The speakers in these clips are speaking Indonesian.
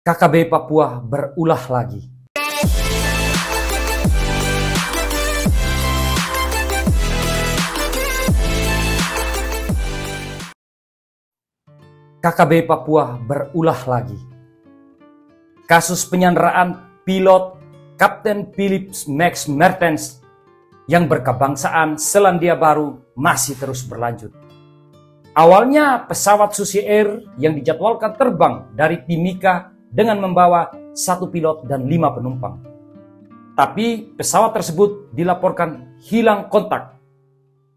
KKB Papua berulah lagi. KKB Papua berulah lagi. Kasus penyanderaan pilot Kapten Philip Max Mertens yang berkebangsaan Selandia Baru masih terus berlanjut. Awalnya pesawat Susi Air yang dijadwalkan terbang dari Timika dengan membawa 1 pilot dan 5 penumpang. Tapi pesawat tersebut dilaporkan hilang kontak.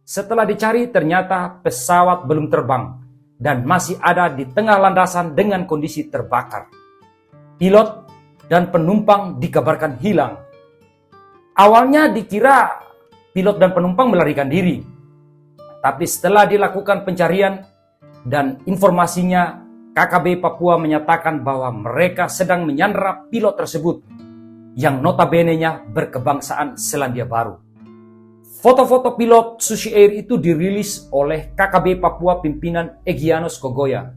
Setelah dicari ternyata pesawat belum terbang dan masih ada di tengah landasan dengan kondisi terbakar. Pilot dan penumpang dikabarkan hilang. Awalnya dikira pilot dan penumpang melarikan diri. Tapi setelah dilakukan pencarian dan informasinya, KKB Papua menyatakan bahwa mereka sedang menyandera pilot tersebut yang notabene-nya berkebangsaan Selandia Baru. Foto-foto pilot Susi Air itu dirilis oleh KKB Papua pimpinan Egyanus Kogoya.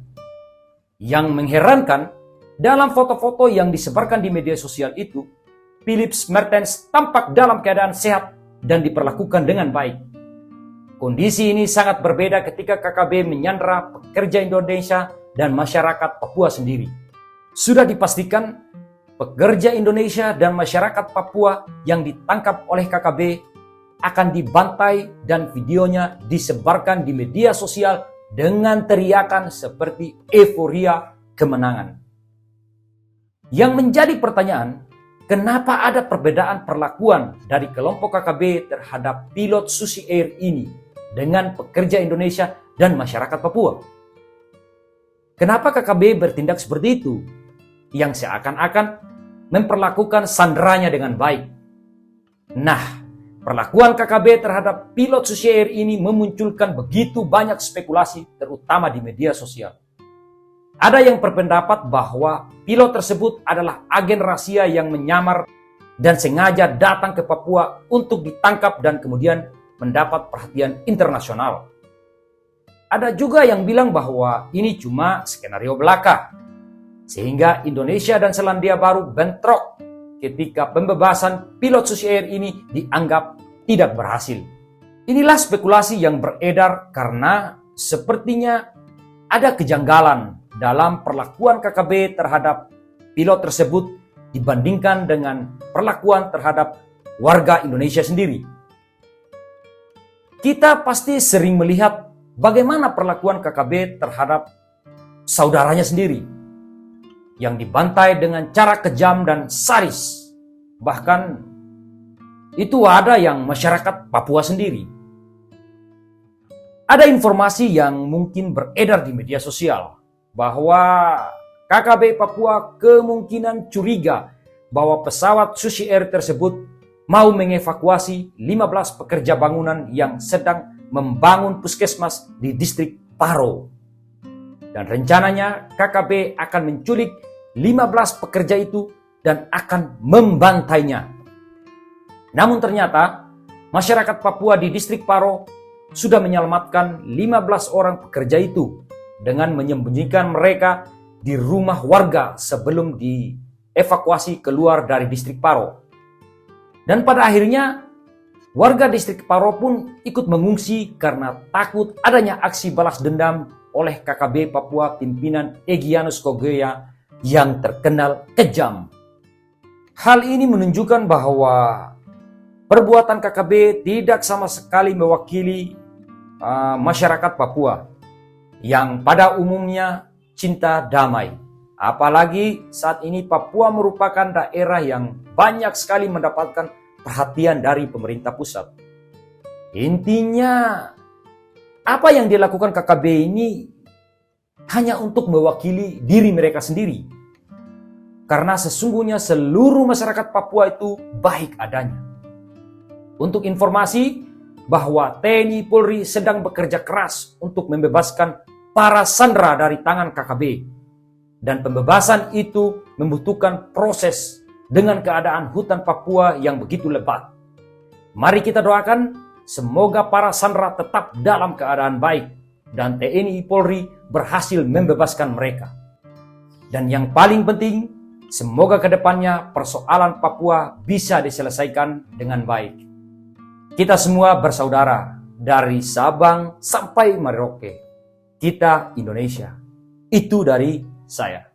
Yang mengherankan, dalam foto-foto yang disebarkan di media sosial itu, Philip Mertens tampak dalam keadaan sehat dan diperlakukan dengan baik. Kondisi ini sangat berbeda ketika KKB menyandera pekerja Indonesia dan masyarakat Papua sendiri. Sudah dipastikan pekerja Indonesia dan masyarakat Papua yang ditangkap oleh KKB akan dibantai dan videonya disebarkan di media sosial dengan teriakan seperti euforia kemenangan. Yang menjadi pertanyaan, kenapa ada perbedaan perlakuan dari kelompok KKB terhadap pilot Susi Air ini dengan pekerja Indonesia dan masyarakat Papua? Kenapa KKB bertindak seperti itu? Yang seakan-akan memperlakukan sanderanya dengan baik. Nah, perlakuan KKB terhadap pilot Susi Air ini memunculkan begitu banyak spekulasi, terutama di media sosial. Ada yang berpendapat bahwa pilot tersebut adalah agen rahasia yang menyamar dan sengaja datang ke Papua untuk ditangkap dan kemudian mendapat perhatian internasional. Ada juga yang bilang bahwa ini cuma skenario belaka, sehingga Indonesia dan Selandia Baru bentrok ketika pembebasan pilot Susi Air ini dianggap tidak berhasil. Inilah spekulasi yang beredar karena sepertinya ada kejanggalan dalam perlakuan KKB terhadap pilot tersebut dibandingkan dengan perlakuan terhadap warga Indonesia sendiri. Kita pasti sering melihat bagaimana perlakuan KKB terhadap saudaranya sendiri yang dibantai dengan cara kejam dan sadis. Bahkan itu ada yang masyarakat Papua sendiri. Ada informasi yang mungkin beredar di media sosial bahwa KKB Papua kemungkinan curiga bahwa pesawat Susi Air tersebut mau mengevakuasi 15 pekerja bangunan yang sedang membangun puskesmas di distrik Paro. Dan rencananya KKB akan menculik 15 pekerja itu dan akan membantainya. Namun ternyata masyarakat Papua di distrik Paro sudah menyelamatkan 15 orang pekerja itu dengan menyembunyikan mereka di rumah warga sebelum dievakuasi keluar dari distrik Paro. Dan pada akhirnya warga distrik Paro pun ikut mengungsi karena takut adanya aksi balas dendam oleh KKB Papua pimpinan Egyanus Kogoya yang terkenal kejam. Hal ini menunjukkan bahwa perbuatan KKB tidak sama sekali mewakili masyarakat Papua yang pada umumnya cinta damai. Apalagi saat ini Papua merupakan daerah yang banyak sekali mendapatkan perhatian dari pemerintah pusat. Intinya, apa yang dilakukan KKB ini hanya untuk mewakili diri mereka sendiri. Karena sesungguhnya seluruh masyarakat Papua itu baik adanya. Untuk informasi bahwa TNI Polri sedang bekerja keras untuk membebaskan para sandera dari tangan KKB. Dan pembebasan itu membutuhkan proses dengan keadaan hutan Papua yang begitu lebat. Mari kita doakan semoga para sandera tetap dalam keadaan baik dan TNI Polri berhasil membebaskan mereka. Dan yang paling penting, Semoga kedepannya persoalan Papua bisa diselesaikan dengan baik. Kita semua bersaudara dari Sabang sampai Merauke. Kita Indonesia. Itu dari saya.